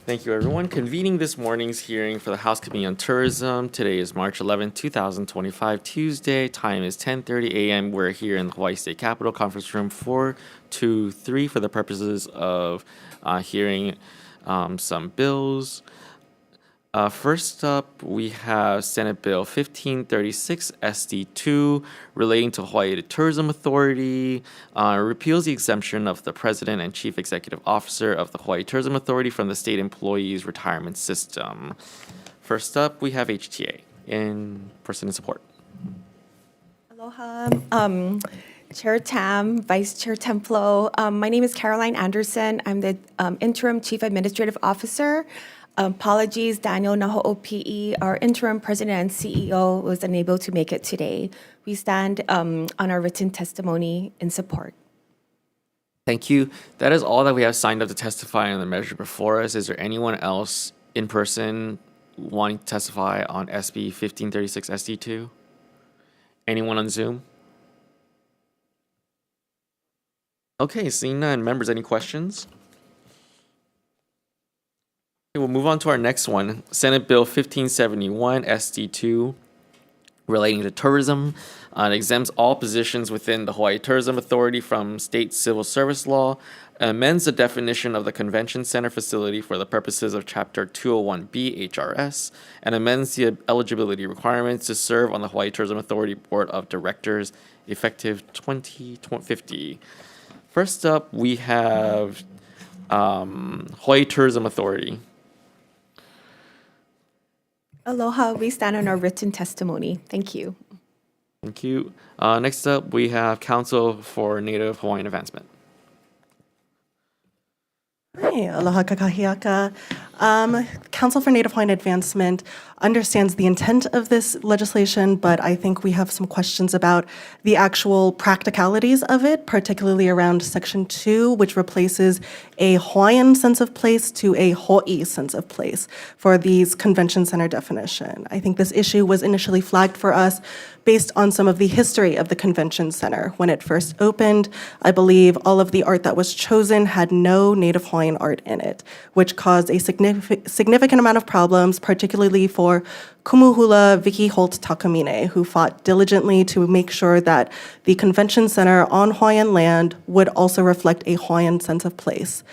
Thank you, everyone. Convening this morning's hearing for the House Committee on Tourism. Today is March 11, 2025, Tuesday. Time is 10:30 a.m. We're here in the Hawaii State Capitol Conference Room 423 for the purposes of hearing some bills. First up, we have Senate Bill 1536 SD2 relating to Hawaii Tourism Authority, repeals the exemption of the President and Chief Executive Officer of the Hawaii Tourism Authority from the state employees retirement system. First up, we have HTA in person in support. Aloha, Chair Tam, Vice Chair Templo. My name is Caroline Anderson. I'm the Interim Chief Administrative Officer. Apologies, Daniel Naho'opi'i, our interim president and CEO, was unable to make it today. We stand on our written testimony in support. Thank you. That is all that we have signed up to testify on the measure before us. Is there anyone else in person wanting to testify on SB 1536 SD2? Anyone on Zoom? Okay, seeing none. Members, any questions? We'll move on to our next one, Senate Bill 1571 SD2, relating to tourism. It exempts all positions within the Hawaii Tourism Authority from state civil service law, amends the definition of the convention center facility for the purposes of Chapter 201B HRS, and amends the eligibility requirements to serve on the Hawaii Tourism Authority Board of Directors effective 2050. First up, we have Hawaii Tourism Authority. Aloha, we stand on our written testimony. Thank you. Thank you. Next up, we have Council for Native Hawaiian Advancement. Hi, aloha kakahiaka. Council for Native Hawaiian Advancement understands the intent of this legislation, but I think we have some questions about the actual practicalities of it, particularly around Section 2, which replaces a Hawaiian sense of place to a Hawaii sense of place for these convention center definition. I think this issue was initially flagged for us based on some of the history of the convention center. When it first opened, I believe all of the art that was chosen had no Native Hawaiian art in it, which caused a significant amount of problems, particularly for Kumuhula Vicky Holt Takamine, who fought diligently to make sure that the convention center on Hawaiian land would also reflect a Hawaiian sense of place.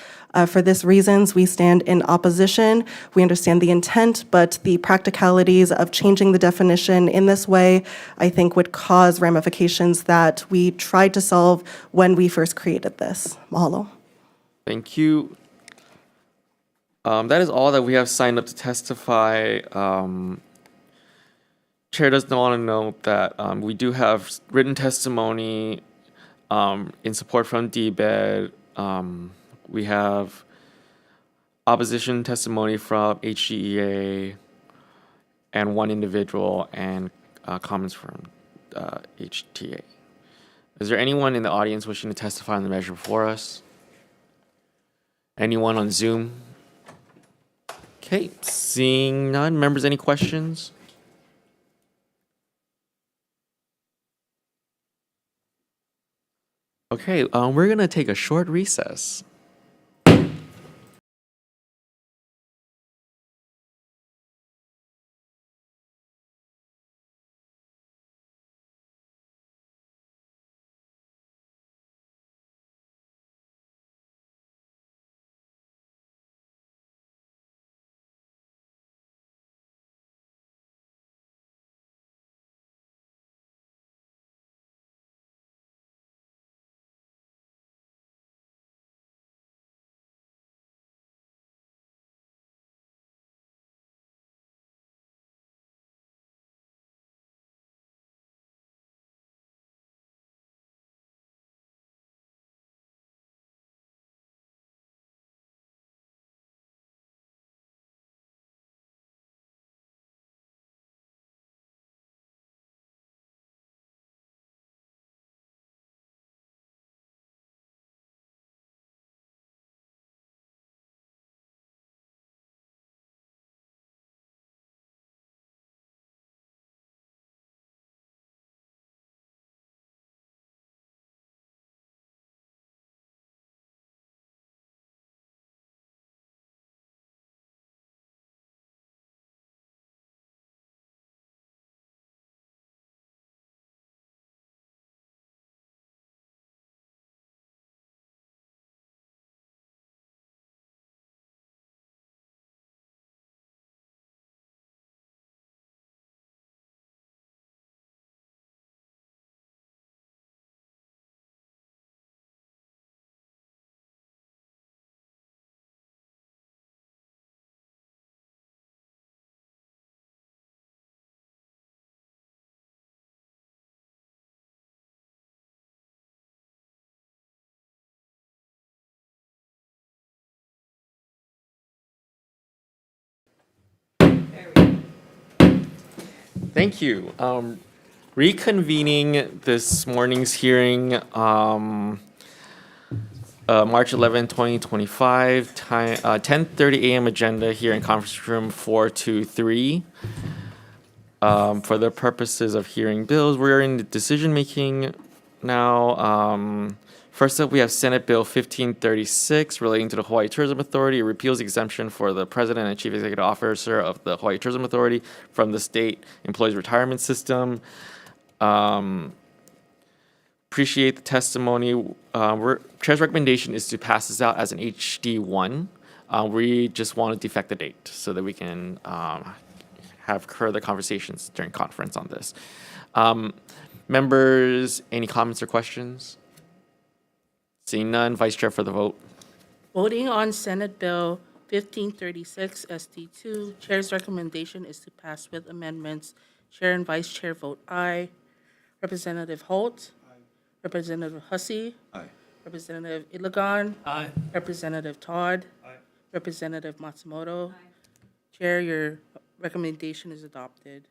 For these reasons, we stand in opposition. We understand the intent, but the practicalities of changing the definition in this way, I think, would cause ramifications that we tried to solve when we first created this. Mahalo. Thank you. That is all that we have signed up to testify. Chair does want to note that we do have written testimony in support from DBED. We have opposition testimony from HGEA and one individual and comments from HTA. Is there anyone in the audience wishing to testify on the measure before us? Anyone on Zoom? Okay, seeing none. Members, any questions? Okay, we're going to take a short recess. Thank you. Reconvening this morning's hearing, March 11, 2025, time 10:30 a.m. agenda here in conference room 423. For the purposes of hearing bills, we're in the decision making now. First up, we have Senate Bill 1536 relating to the Hawaii Tourism Authority. It repeals exemption for the president and chief executive officer of the Hawaii Tourism Authority from the state employees retirement system. Appreciate the testimony. Chair's recommendation is to pass this out as an HD1. We just want to defect the date so that we can have further conversations during conference on this. Members, any comments or questions? Seeing none, Vice Chair for the vote. Voting on Senate Bill 1536 ST2, Chair's recommendation is to pass with amendments. Chair and Vice Chair vote aye. Representative Holt. Aye. Representative Hussey. Aye. Representative Ilagan. Aye. Representative Todd. Aye. Representative Matsumoto. Chair, your recommendation is adopted.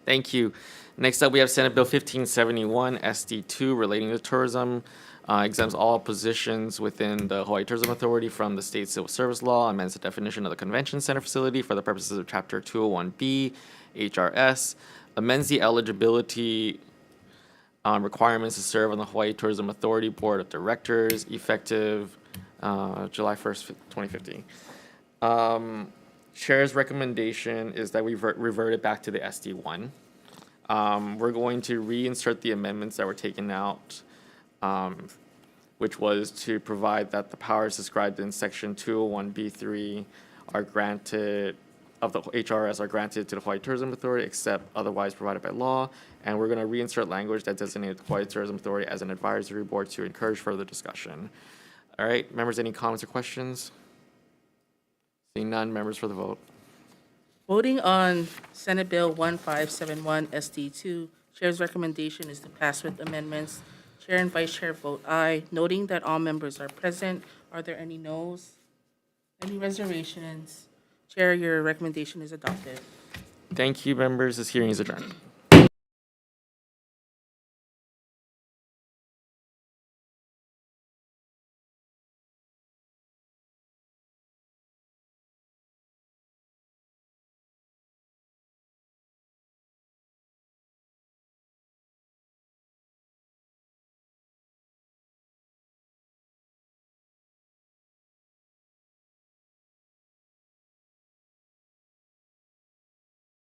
Thank you. Next up, we have Senate Bill 1571 SD2 relating to tourism. Exempts all positions within the Hawaii Tourism Authority from the state civil service law, amends the definition of the convention center facility for the purposes of Chapter 201B HRS, amends the eligibility requirements to serve on the Hawaii Tourism Authority Board of Directors effective July 1st, 2015. Chair's recommendation is that we revert it back to the SD1. We're going to reinsert the amendments that were taken out, which was to provide that the powers described in Section 201B3 are granted, of the HRS are granted to the Hawaii Tourism Authority except otherwise provided by law. And we're going to reinsert language that designated the Hawaii Tourism Authority as an advisory board to encourage further discussion. All right, members, any comments or questions? Seeing none, members for the vote. Voting on Senate Bill 1571 SD2, Chair's recommendation is to pass with amendments. Chair and Vice Chair vote aye. Noting that all members are present, are there any noes? Any reservations? Chair, your recommendation is adopted. Thank you, members. This hearing is adjourned.